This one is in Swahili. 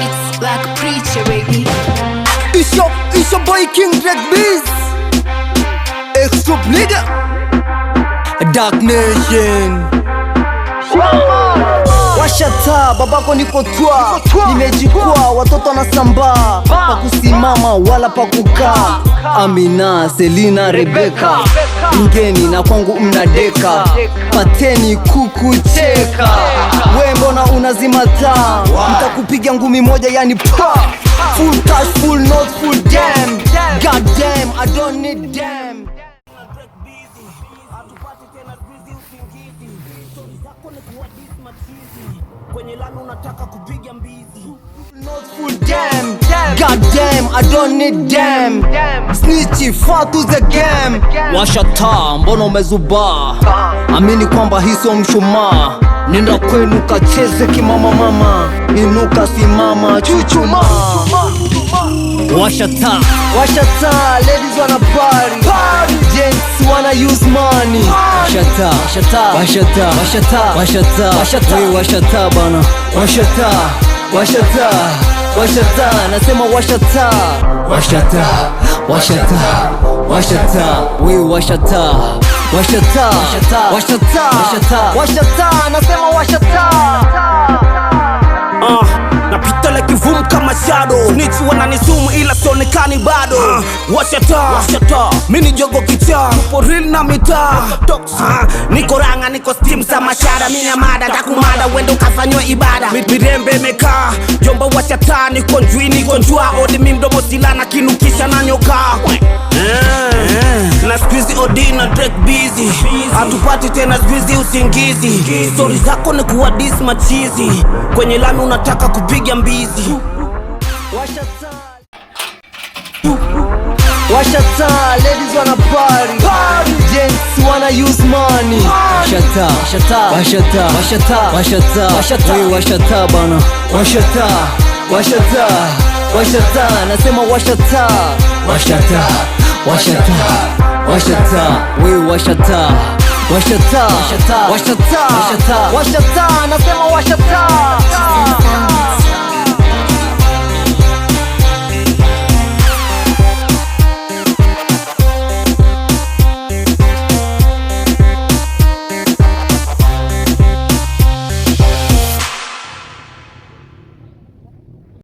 It's like a preacher, baby. It's your boy King Drake Biz. Extra nigga. Dark Nation. Washa taa, babako niko twa. Nimejikwa, watoto wanasambaa. Pa kusimama wala pa kukaa. Amina, Selina, Rebecca. Mgeni na kwangu mnadeka. Pateni kukucheka. We mbona unazima taa? Mtakupiga ngumi moja yani pa. Full cash, full note, full damn. God damn, I don't need them. Kwenye lami unataka kupiga mbizi. Not full damn. God damn, I don't need them. Snitchy, far to the game. Washa taa, mbona umezubaa? Amini kwamba hii sio mshumaa. Nenda kwenu kacheze kimama mama. Inuka simama chuchuma. Washa taa, ladies wanna party. Gents wanna use money. Washa taa, we washa taa bana. Washa taa, nasema washa taa. Washa taa, we washa taa. Washa taa, nasema washa taa. Napita like vum kama shadow. Snitch wananisumu ila sionekani bado. Washa taa, mini jogo kichaa. Tupo real na mitaa. Niko ranga, niko steam sa mashada. Mini amada, takumada, wendo kafanywa ibada. Mirembe mekaa, jomba washa taa. Niko njui, niko njua. Odi mimdomo silana, kinukisha na nyoka. Na squeezy odi na Drake busy. Hatupati tena squeezy usingizi. Story zako ni kuwa dis machizi. Kwenye lami unataka kupiga mbizi. Washa taa, ladies wanna party. Gents wanna use money. Washa taa, we washa taa bana. Washa taa, nasema washa taa. Washa taa, we washa taa. Washa taa, nasema washa taa.